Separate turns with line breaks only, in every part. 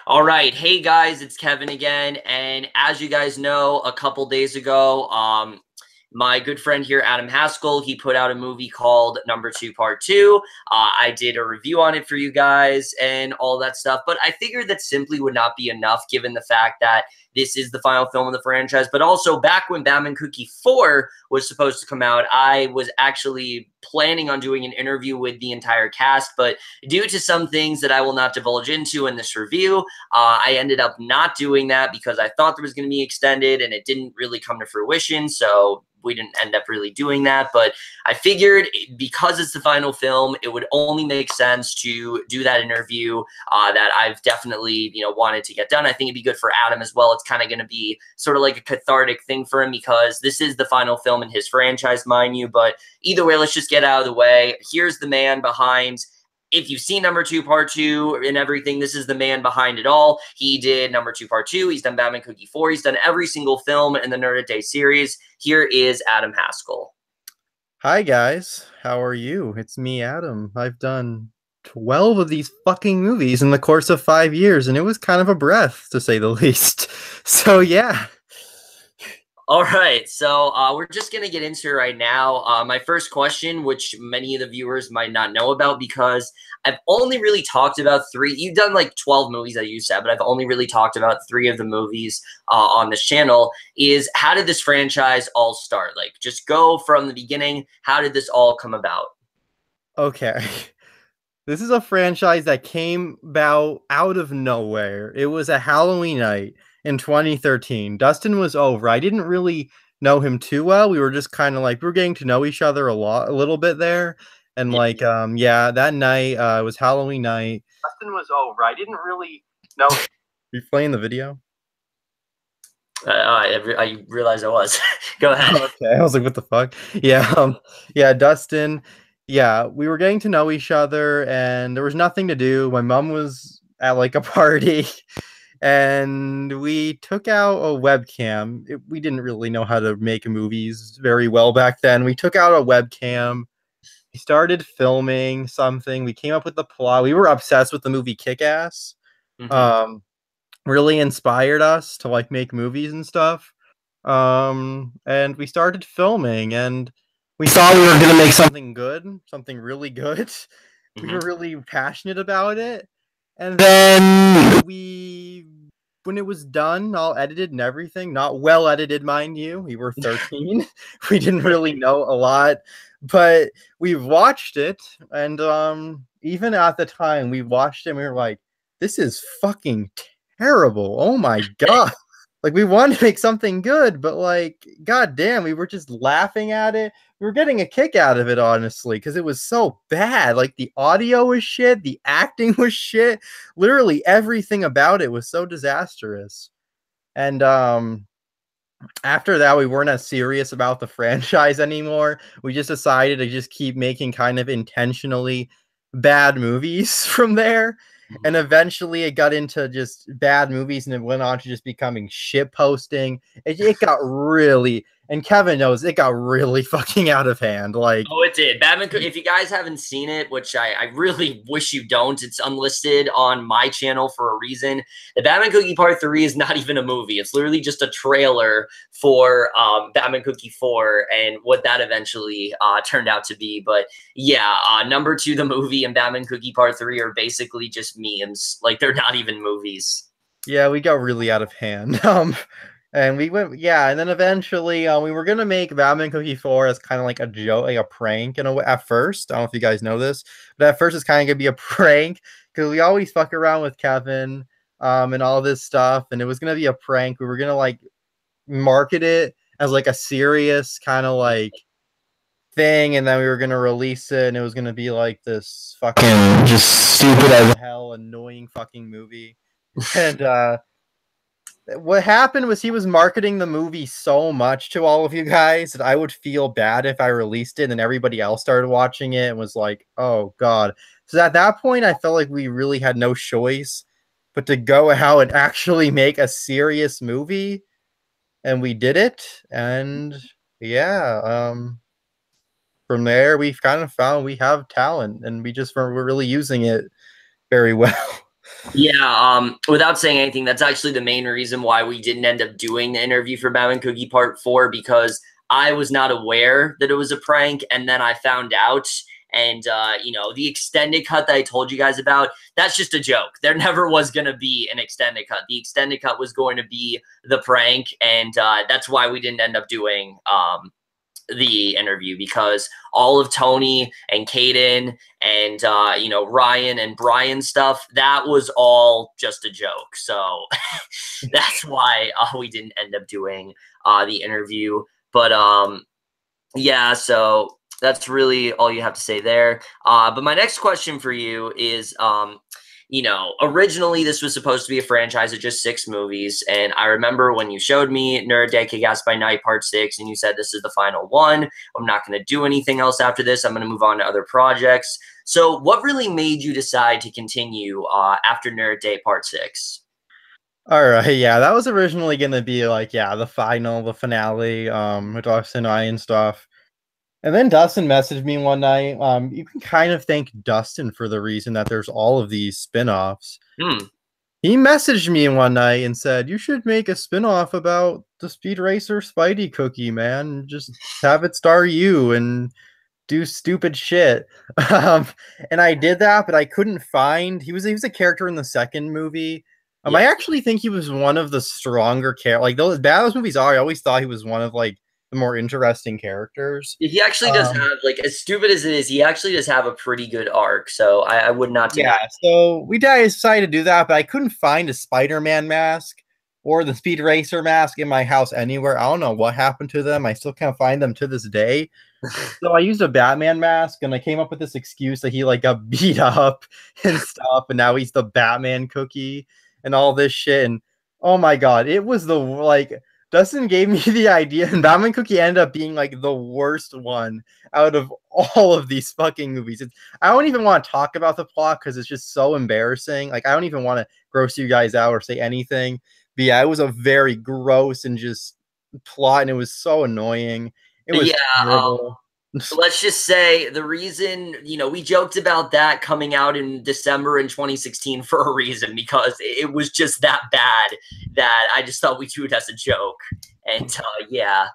All right. Hey guys, it's Kevin again. And as you guys know, a couple days ago, my good friend here, Adam Haskell, he put out a movie called Number Two Part Two. I did a review on it for you guys and all that stuff. But I figured that simply would not be enough given the fact that this is the final film of the franchise. But also, back when Batman Cookie 4 was supposed to come out, I was actually planning on doing an interview with the entire cast. But due to some things that I will not divulge into in this review, I ended up not doing that because I thought there was going to be extended and it didn't really come to fruition. So we didn't end up really doing that. But I figured because it's the final film, it would only make sense to do that interview that I've definitely, wanted to get done. I think it'd be good for Adam as well. It's kind of going to be sort of like a cathartic thing for him because this is the final film in his franchise, mind you. But either way, let's just get out of the way. Here's the man behind. If you've seen Number Two Part Two and everything, this is the man behind it all. He did Number Two Part Two. He's done Batman Cookie 4. He's done every single film in the Nerd at Day series. Here is Adam Haskell.
Hi guys, how are you? It's me, Adam. I've done 12 of these fucking movies in the course of 5 years, and it was kind of a breath, to say the least. So yeah.
All right, so we're just going to get into it right now. My first question, which many of the viewers might not know about because I've only really talked about 3. You've done like 12 movies that you said, but I've only really talked about 3 of the movies on this channel, is how did this franchise all start? Like, just go from the beginning. How did this all come about?
Okay. This is a franchise that came about out of nowhere. It was a Halloween night in 2013. Dustin was over. I didn't really know him too well. We were just kind of like, we were getting to know each other a little bit there. And
Yeah.
yeah, that night, it was Halloween night. Dustin was over. I didn't really know. Are you playing the video?
I realized I was. Go ahead.
Okay, I was like, what the fuck? Yeah, Dustin. Yeah, we were getting to know each other, and there was nothing to do. My mom was at like a party, and we took out a webcam. We didn't really know how to make movies very well back then. We took out a webcam. We started filming something. We came up with the plot. We were obsessed with the movie Kick-Ass.
Mm-hmm.
Really inspired us to like make movies and stuff. And we started filming, and we thought we were gonna make something good, something really good. We were
Mm-hmm.
really passionate about it, and then when it was done, all edited and everything, not well edited, mind you. We were 13. We didn't really know a lot, but we watched it, and even at the time we watched it, and we were like, this is fucking terrible. Oh my god. Like, we wanted to make something good, but like, goddamn, we were just laughing at it. We were getting a kick out of it, honestly, because it was so bad. Like, the audio was shit, the acting was shit. Literally everything about it was so disastrous. And after that, we weren't as serious about the franchise anymore. We just decided to just keep making kind of intentionally bad movies from there. And eventually it got into just bad movies, and it went on to just becoming shit posting. It got really, and Kevin knows, it got really fucking out of hand. Like,
Oh, it did. Batman. If you guys haven't seen it, which I really wish you don't, it's unlisted on my channel for a reason. The Batman Cookie Part 3 is not even a movie. It's literally just a trailer for Batman Cookie 4 and what that eventually turned out to be. But yeah, number 2, the movie, and Batman Cookie Part 3 are basically just memes. Like, they're not even movies.
yeah, we got really out of hand. And we went, yeah, and then eventually we were gonna make Batman Cookie 4 as kind of like a joke, like a prank, in a way. At first, I don't know if you guys know this, but at first it's kind of gonna be a prank because we always fuck around with Kevin, and all this stuff, and it was gonna be a prank. We were gonna like market it as like a serious kind of like thing, and then we were gonna release it, and it was gonna be like this fucking just stupid as hell, annoying fucking movie, and what happened was he was marketing the movie so much to all of you guys that I would feel bad if I released it and everybody else started watching it and was like, oh god. So at that point I felt like we really had no choice but to go out and actually make a serious movie, and we did it. And yeah, from there we've kind of found we have talent, and we're really using it very well.
Without saying anything, that's actually the main reason why we didn't end up doing the interview for Batman Cookie Part 4, because I was not aware that it was a prank, and then I found out. And, the extended cut that I told you guys about, that's just a joke. There never was going to be an extended cut. The extended cut was going to be the prank, and that's why we didn't end up doing the interview, because all of Tony and Caden and Ryan and Brian stuff, that was all just a joke. So that's why we didn't end up doing the interview. But yeah, so that's really all you have to say there. But my next question for you is originally this was supposed to be a franchise of just 6 movies. And I remember when you showed me Nerd Day Kick-Ass by Night Part 6, and you said this is the final one. I'm not going to do anything else after this. I'm going to move on to other projects. So what really made you decide to continue after Nerd Day Part 6?
All right, yeah, that was originally going to be like, the finale, with Dustin and I and stuff. And then Dustin messaged me one night. You can kind of thank Dustin for the reason that there's all of these spin-offs. He messaged me one night and said, you should make a spin-off about the Speed Racer Spidey cookie, man. Just have it star you and do stupid shit. And I did that, but I couldn't find... He was a character in the second movie.
Yeah.
I actually think he was one of the stronger characters. Like, those bad those movies are, I always thought he was one of, like, the more interesting characters.
He actually does have, like, as stupid as it is, he actually does have a pretty good arc. So I would not deny.
Yeah, so we decided to do that, but I couldn't find a Spider-Man mask or the Speed Racer mask in my house anywhere. I don't know what happened to them. I still can't find them to this day. So I used a Batman mask, and I came up with this excuse that he, like, got beat up and stuff, and now he's the Batman cookie and all this shit. And oh my god, it was Dustin gave me the idea, and Batman Cookie ended up being, like, the worst one out of all of these fucking movies. I don't even want to talk about the plot because it's just so embarrassing. Like, I don't even want to gross you guys out or say anything. But yeah, it was a very gross and just plot, and it was so annoying. It was terrible.
Let's just say the reason, we joked about that coming out in December in 2016 for a reason, because it was just that bad that I just thought we'd do it as a joke. And yeah.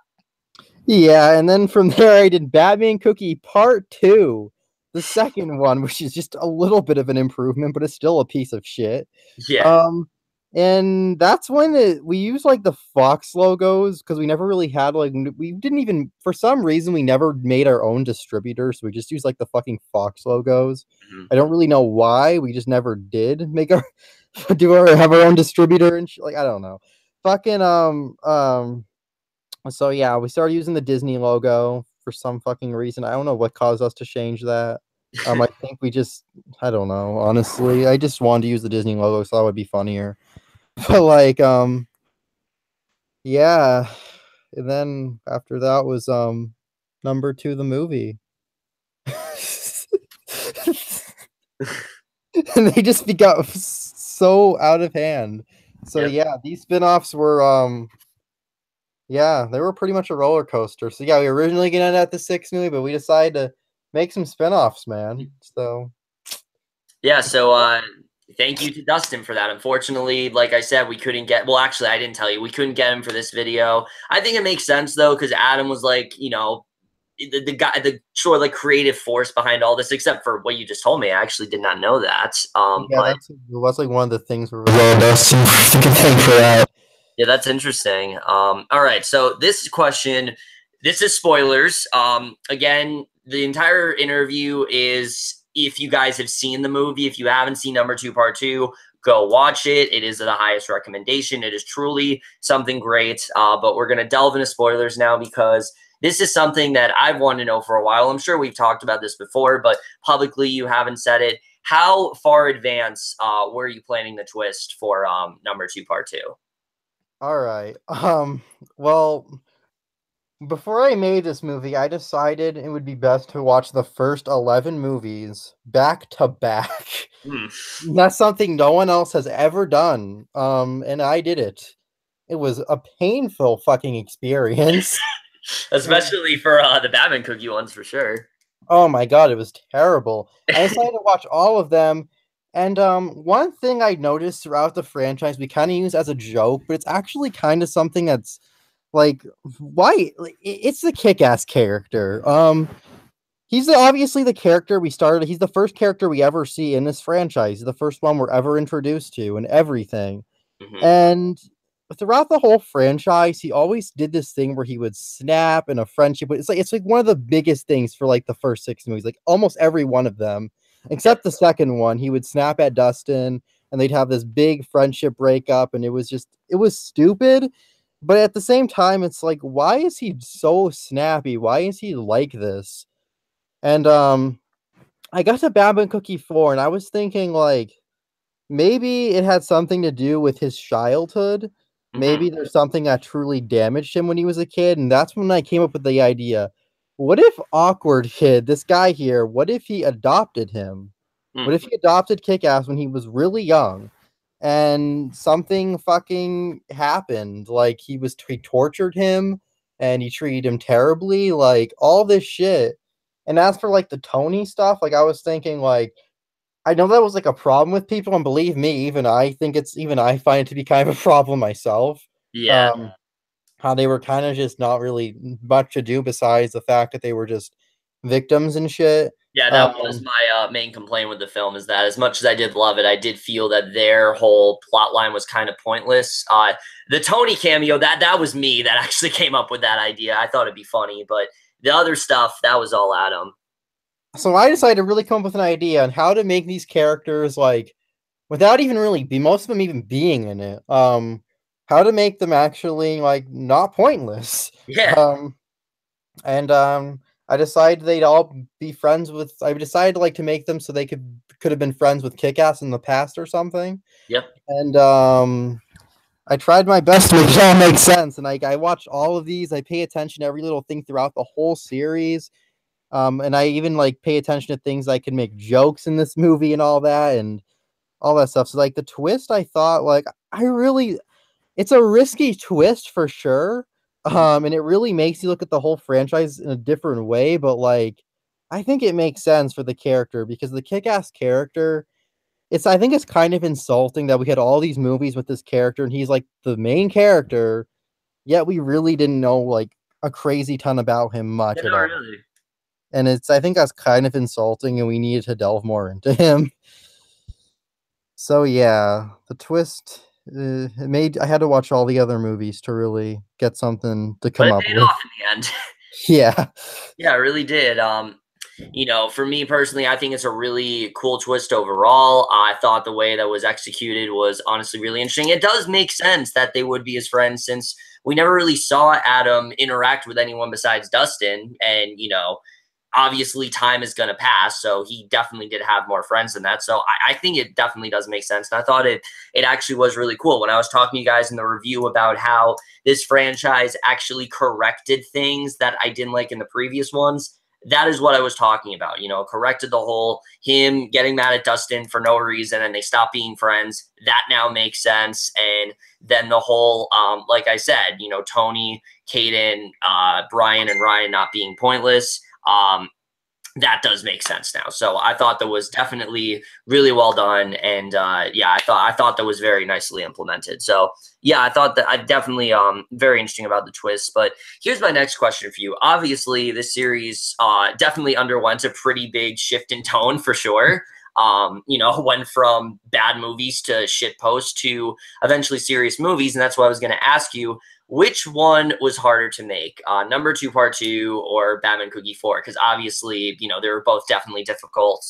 Yeah, and then from there I did Batman Cookie Part 2, the second one, which is just a little bit of an improvement, but it's still a piece of shit.
Yeah.
And that's when we used, like, the Fox logos, because we never really had, like, we didn't even, for some reason, we never made our own distributor, so we just used, like, the fucking Fox logos. I don't really know why, we just never did make have our own distributor and like, I don't know. Fucking, so yeah, we started using the Disney logo for some fucking reason. I don't know what caused us to change that. I think I don't know, honestly. I just wanted to use the Disney logo, so that would be funnier. But, like, yeah. And then after that was number 2, the movie. And they just got so out of hand. So yeah, these spin-offs were they were pretty much a roller coaster. So yeah, we were originally gonna end at the 6th movie, but we decided to make some spin-offs, man. So
yeah, so thank you to Dustin for that. Unfortunately, like I said, we couldn't get, well, actually, I didn't tell you, we couldn't get him for this video. I think it makes sense, though, because Adam was, like, the guy, the sort of, like, creative force behind all this, except for what you just told me. I actually did not know that.
Yeah, that's like one of the things we're Dustin can thank for that.
Yeah, that's interesting. All right, so this question, this is spoilers. Again, the entire interview is, if you guys have seen the movie, if you haven't seen number 2, part 2, go watch it. It is the highest recommendation. It is truly something great. But we're going to delve into spoilers now, because this is something that I've wanted to know for a while. I'm sure we've talked about this before, but publicly you haven't said it. How far advanced were you planning the twist for number 2, part 2?
All right. Well, before I made this movie, I decided it would be best to watch the first 11 movies back to back. That's something no one else has ever done. And I did it. It was a painful fucking experience.
Especially for the Batman Cookie ones, for sure.
Oh my god, it was terrible. I decided to watch all of them, And one thing I noticed throughout the franchise, we kind of use as a joke, but it's actually kind of something that's like, why? Like, it's the kick-ass character. Obviously the character we started. He's the first character we ever see in this franchise. He's the first one we're ever introduced to, and everything.
Hmm.
And throughout the whole franchise, he always did this thing where he would snap in a friendship. It's like one of the biggest things for like the first 6 movies. Like almost every one of them,
Yep.
except the second one, he would snap at Dustin, and they'd have this big friendship breakup, and it was stupid. But at the same time, it's like, why is he so snappy? Why is he like this? And I got to Bab Cookie 4, and I was thinking like maybe it had something to do with his childhood.
Hmm.
Maybe there's something that truly damaged him when he was a kid, and that's when I came up with the idea. What if Awkward Kid, this guy here, what if he adopted him? What if he adopted Kick-Ass when he was really young? And something fucking happened. Like he tortured him and he treated him terribly, like all this shit. And as for like the Tony stuff, like I was thinking like I know that was like a problem with people, and believe me, even I find it to be kind of a problem myself.
Yeah.
Um, how they were kind of just not really much to do besides the fact that they were just victims and shit.
Yeah, that was
Um,
my main complaint with the film is that as much as I did love it, I did feel that their whole plot line was kind of pointless. The Tony cameo, that was me that actually came up with that idea. I thought it'd be funny, but the other stuff, that was all Adam.
so I decided to really come up with an idea on how to make these characters like without even really be most of them even being in it. How to make them actually like not pointless.
Yeah.
Um, and I decided they'd all be friends with. I decided like to make them so they could have been friends with Kick-Ass in the past or something.
Yep.
And I tried my best to make it all make sense. And like I watched all of these. I pay attention to every little thing throughout the whole series. And I even like pay attention to things I can make jokes in this movie and all that stuff. So like the twist, I thought like I really it's a risky twist for sure.
Mhm.
And it really makes you look at the whole franchise in a different way, but like I think it makes sense for the character because the kick-ass character, I think it's kind of insulting that we had all these movies with this character and he's like the main character, yet we really didn't know like a crazy ton about him
Yeah,
much at
no,
all.
really.
And I think that's kind of insulting and we needed to delve more into him. So yeah, the twist it made I had to watch all the other movies to really get something to
But
come
it
up
paid
with.
off in the end.
Yeah.
Yeah, it really did. For me personally, I think it's a really cool twist overall. I thought the way that was executed was honestly really interesting. It does make sense that they would be his friends since we never really saw Adam interact with anyone besides Dustin. And, obviously time is going to pass. So he definitely did have more friends than that. So I think it definitely does make sense. And I thought it actually was really cool when I was talking to you guys in the review about how this franchise actually corrected things that I didn't like in the previous ones. That is what I was talking about, corrected the whole him getting mad at Dustin for no reason and they stopped being friends. That now makes sense. And then the whole, like I said, Tony, Caden, Brian, and Ryan not being pointless. That does make sense now. So I thought that was definitely really well done, and I thought that was very nicely implemented. So yeah, I thought that I definitely very interesting about the twist. But here's my next question for you. Obviously, this series definitely underwent a pretty big shift in tone for sure. Went from bad movies to shit post to eventually serious movies, and that's what I was going to ask you. Which one was harder to make, number two, part two, or Batman Cookie 4? Because obviously, they were both definitely difficult.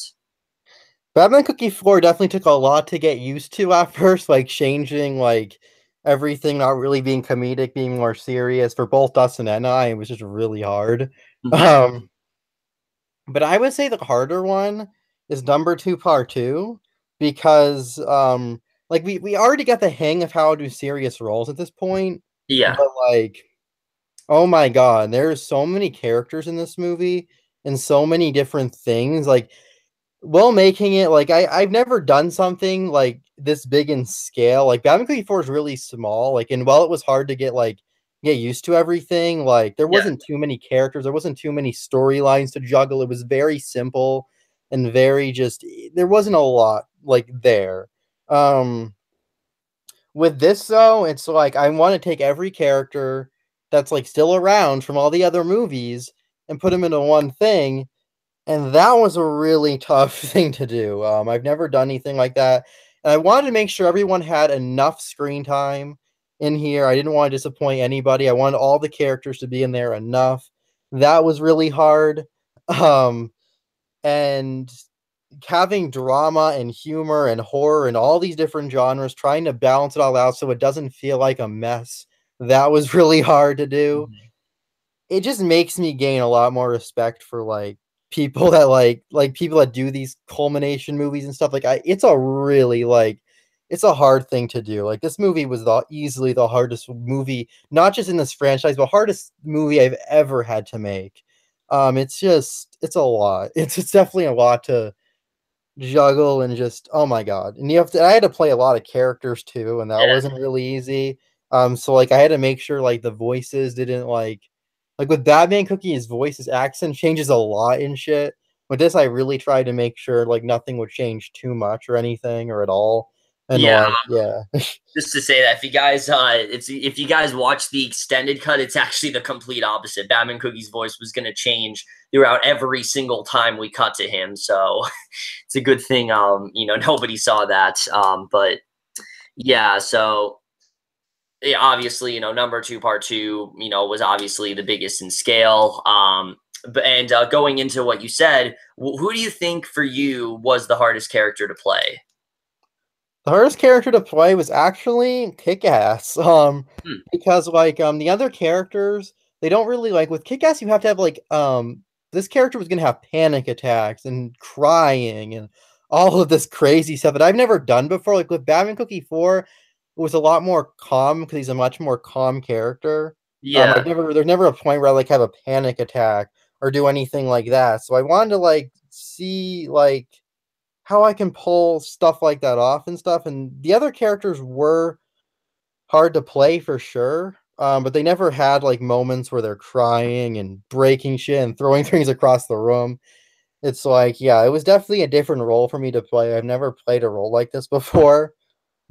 Batman Cookie 4 definitely took a lot to get used to at first, like changing like everything, not really being comedic, being more serious for both Dustin and I. It was just really hard.
Hmm.
Um, but I would say the harder one is number two, part two, because like we already got the hang of how to do serious roles at this point,
Yeah,
but like oh my god, there's so many characters in this movie and so many different things. Like, while making it, like I've never done something like this big in scale. Like Batman Cookie 4 is really small. Like, and while it was hard to get used to everything, like there
yeah,
wasn't too many characters, there wasn't too many storylines to juggle. It was very simple and very just there wasn't a lot like there. Um, with this though, it's like I want to take every character that's like still around from all the other movies and put them into one thing, and that was a really tough thing to do. I've never done anything like that, and I wanted to make sure everyone had enough screen time in here. I didn't want to disappoint anybody. I wanted all the characters to be in there enough. That was really hard. Um, and having drama and humor and horror and all these different genres, trying to balance it all out so it doesn't feel like a mess. That was really hard to do.
Mhm.
It just makes me gain a lot more respect for like people that like people that do these culmination movies and stuff. Like it's a really like it's a hard thing to do. Like this movie was easily the hardest movie, not just in this franchise, but hardest movie I've ever had to make. It's a lot. It's definitely a lot to juggle and just oh my god. And you have to I had to play a lot of characters too, and that
Yeah.
wasn't really easy. So like I had to make sure like the voices didn't like with Batman Cookie, his voice, his accent changes a lot and shit. With this, I really tried to make sure like nothing would change too much or anything or at all. And
Yeah,
like yeah.
just to say that if you guys watch the extended cut, it's actually the complete opposite. Batman Cookie's voice was going to change throughout every single time we cut to him, so it's a good thing nobody saw that. But yeah, so yeah, obviously, number two, part two, was obviously the biggest in scale. And going into what you said, who do you think for you was the hardest character to play?
The hardest character to play was actually Kick-Ass.
Hmm.
Because like the other characters, they don't really like with Kick-Ass you have to have like this character was gonna have panic attacks and crying and all of this crazy stuff that I've never done before. Like with Batman Cookie 4, it was a lot more calm because he's a much more calm character.
Yeah,
There's never a point where I like have a panic attack or do anything like that. So I wanted to like see like how I can pull stuff like that off and stuff. And the other characters were hard to play for sure. But they never had like moments where they're crying and breaking shit and throwing things across the room. It's like, yeah, it was definitely a different role for me to play. I've never played a role like this before.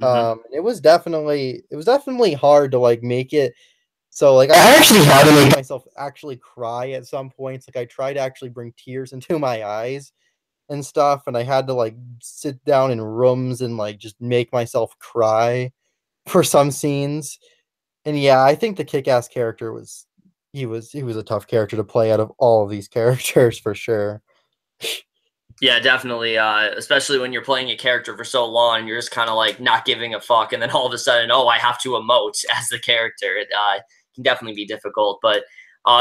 hmm,
It was definitely hard to like make it. So like I actually had to make myself actually cry at some points. Like I tried to actually bring tears into my eyes and stuff, and I had to like sit down in rooms and like just make myself cry for some scenes. And yeah, I think the kick-ass character was he was a tough character to play out of all of these characters for sure.
yeah, definitely. Especially when you're playing a character for so long, you're just kind of like not giving a fuck, and then all of a sudden, oh, I have to emote as the character. It can definitely be difficult. But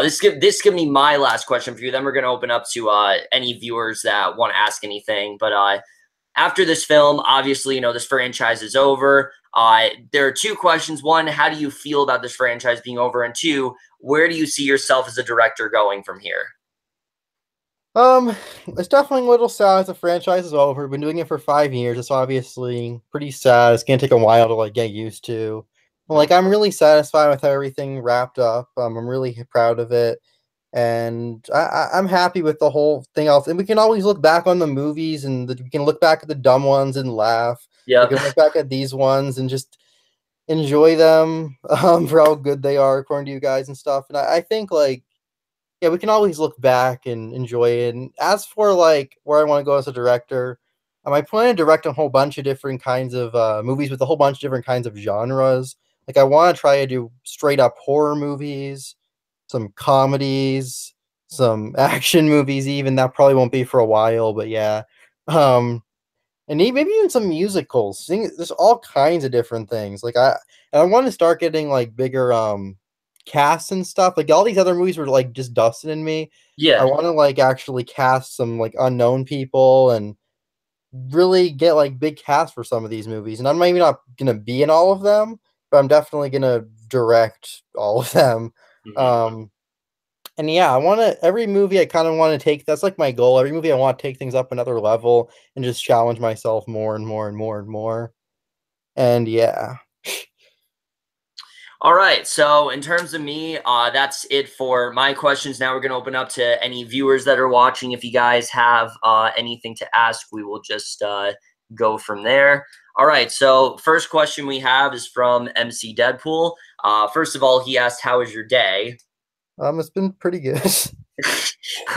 this could be my last question for you. Then we're gonna open up to any viewers that want to ask anything. But after this film, obviously, this franchise is over. There are two questions. One, how do you feel about this franchise being over? And two, where do you see yourself as a director going from here?
Um, it's definitely a little sad the franchise is over. We've been doing it for 5 years. It's obviously pretty sad. It's gonna take a while to like get used to. But, like I'm really satisfied with how everything wrapped up. I'm really proud of it, and I'm happy with the whole thing. Else, and we can always look back on the movies, and we can look back at the dumb ones and laugh. We
Yep.
can look back at these ones and just enjoy them for how good they are according to you guys and stuff. And I think like yeah, we can always look back and enjoy it. And as for like where I want to go as a director, I plan to direct a whole bunch of different kinds of movies with a whole bunch of different kinds of genres. Like I want to try to do straight up horror movies, some comedies, some action movies. Even that probably won't be for a while, but yeah. Um, and maybe even some musicals. There's all kinds of different things. I want to start getting like bigger casts and stuff. Like all these other movies were like just Dustin and me. I
Yeah.
want to like actually cast some like unknown people and really get like big casts for some of these movies. And I'm maybe not gonna be in all of them, but I'm definitely gonna direct all of them.
Mhm.
Um, and yeah, I want to every movie I kind of want to take. That's like my goal. Every movie I want to take things up another level and just challenge myself more and more and more and more. And yeah,
All right. So, in terms of me, that's it for my questions. Now we're going to open up to any viewers that are watching. If you guys have anything to ask, we will just go from there. All right. So first question we have is from MC Deadpool. First of all, he asked, "How was your day?"
It's been pretty good.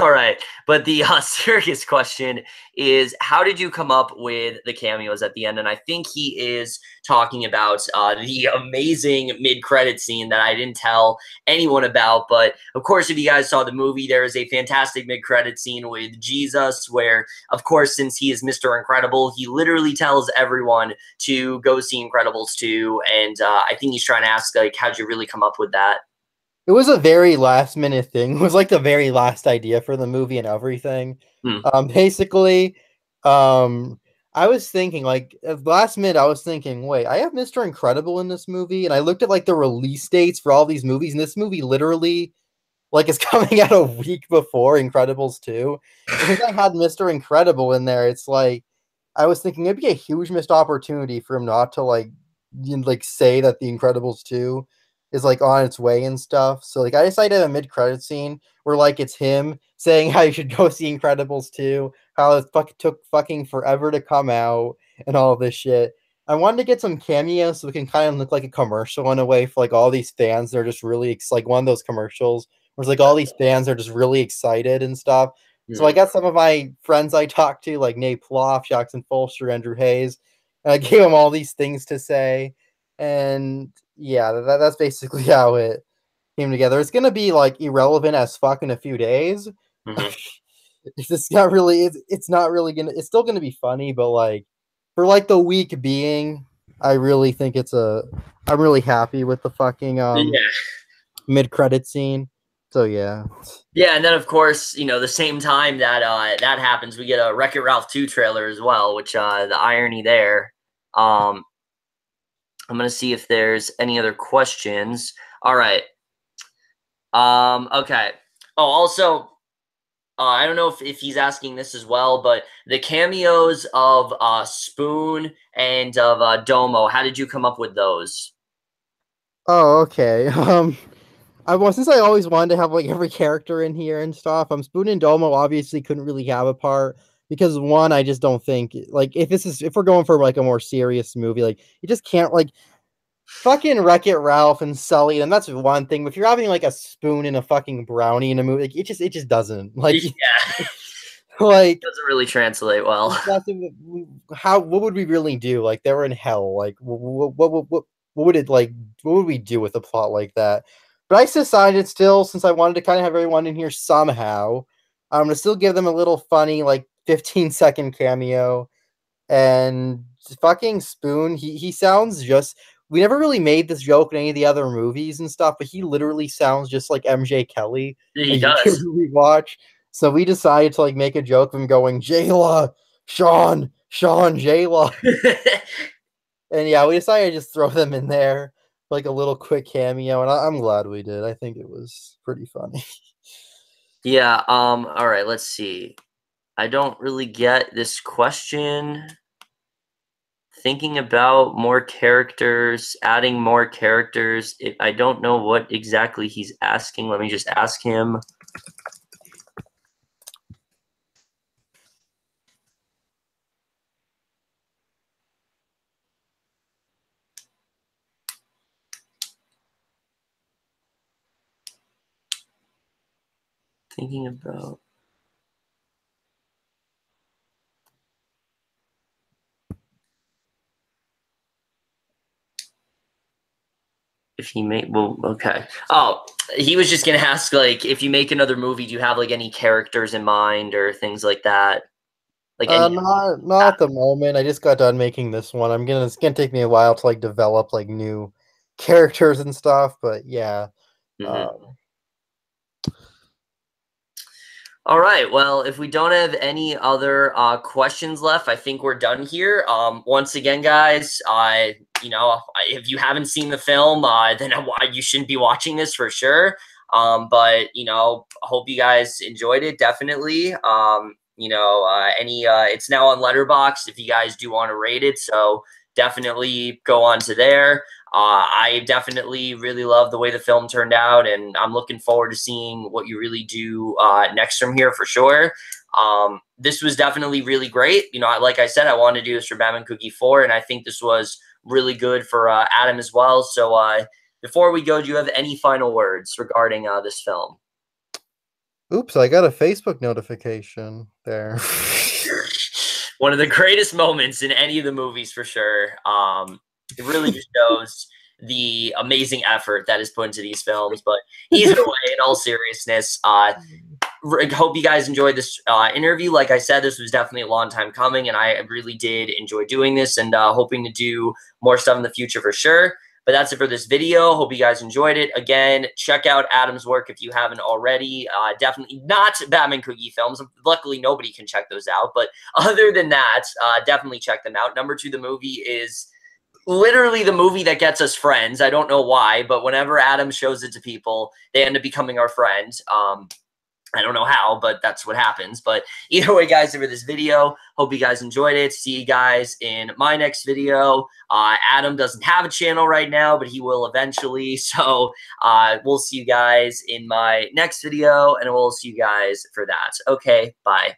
All right. But the serious question is, how did you come up with the cameos at the end? And I think he is talking about the amazing mid-credit scene that I didn't tell anyone about. But of course, if you guys saw the movie, there is a fantastic mid-credit scene with Jesus where, of course, since he is Mr. Incredible, he literally tells everyone to go see Incredibles 2. And I think he's trying to ask, like, how'd you really come up with that?
It was a very last minute thing. It was like the very last idea for the movie and everything.
Hmm.
Basically, I was thinking like last minute, I was thinking, wait, I have Mr. Incredible in this movie, and I looked at like the release dates for all these movies, and this movie literally like is coming out a week before Incredibles 2. And since I had Mr. Incredible in there, it's like I was thinking it'd be a huge missed opportunity for him not to like say that the Incredibles 2 is like on its way and stuff. So like I decided to have a mid-credit scene where like it's him saying how you should go see Incredibles 2, how it took fucking forever to come out and all this shit. I wanted to get some cameos so it can kind of look like a commercial in a way for like all these fans. They're just really like one of those commercials where it's like all these fans are just really excited and stuff. So I got some of my friends I talked to, like Nate Ploff, Jackson Folster, Andrew Hayes, and I gave them all these things to say. And yeah, that's basically how it came together. It's gonna be like irrelevant as fuck in a few days.
Mm-hmm.
It's not really. It's not really gonna. It's still gonna be funny, but like for like the week being, I really think it's a. I'm really happy with the fucking
Yeah.
mid credit scene. So yeah.
Yeah, and then of course, the same time that that happens, we get a Wreck-It Ralph 2 trailer as well, which the irony there. I'm gonna see if there's any other questions. All right. Okay. Oh, also, I don't know if he's asking this as well, but the cameos of Spoon and of Domo, how did you come up with those?
Oh, okay. Since I always wanted to have like every character in here and stuff. Spoon and Domo obviously couldn't really have a part because one, I just don't think like if we're going for like a more serious movie, like you just can't like fucking Wreck-It Ralph and Sully, and that's one thing. But if you're having like a spoon and a fucking brownie in a movie, like it just doesn't like
Yeah,
like
doesn't really translate well.
what would we really do? Like they were in hell. Like what would it like? What would we do with a plot like that? But I decided still, since I wanted to kind of have everyone in here somehow, I'm gonna still give them a little funny, like 15-second cameo. And fucking Spoon, he sounds just. We never really made this joke in any of the other movies and stuff, but he literally sounds just like MJ Kelly,
He
a YouTuber
does.
we watch. So we decided to like make a joke of him going, Jayla, Sean, Jayla. And yeah, we decided to just throw them in there, like a little quick cameo, and I'm glad we did. I think it was pretty funny.
Yeah, all right, let's see. I don't really get this question. Thinking about more characters, adding more characters. I don't know what exactly he's asking. Let me just ask him. Thinking about. If he made, well, okay. Oh, he was just gonna ask, like, if you make another movie, do you have like any characters in mind or things like that? Like any.
Not at the moment. I just got done making this one. It's gonna take me a while to like develop like new characters and stuff, but yeah.
Mm-hmm. All right. Well, if we don't have any other questions left, I think we're done here. Once again, guys, if you haven't seen the film, then you shouldn't be watching this for sure. But hope you guys enjoyed it. Definitely. It's now on Letterboxd if you guys do want to rate it. So definitely go on to there. I definitely really love the way the film turned out, and I'm looking forward to seeing what you really do next from here for sure. This was definitely really great. You know, like I said, I wanted to do this for Batman Cookie 4, and I think this was really good for Adam as well. So before we go, do you have any final words regarding this film?
Oops, I got a Facebook notification there.
One of the greatest moments in any of the movies for sure. It really just shows the amazing effort that is put into these films. But either way, in all seriousness, I hope you guys enjoyed this interview. Like I said, this was definitely a long time coming, and I really did enjoy doing this, and hoping to do more stuff in the future for sure. But that's it for this video. Hope you guys enjoyed it. Again, check out Adam's work if you haven't already. Definitely not Batman Cookie films. Luckily, nobody can check those out. But other than that, definitely check them out. Number 2, the movie is literally the movie that gets us friends. I don't know why, but whenever Adam shows it to people, they end up becoming our friend. I don't know how, but that's what happens. But either way, guys, for this video, hope you guys enjoyed it. See you guys in my next video. Adam doesn't have a channel right now, but he will eventually. So we'll see you guys in my next video, and we'll see you guys for that. Okay, bye.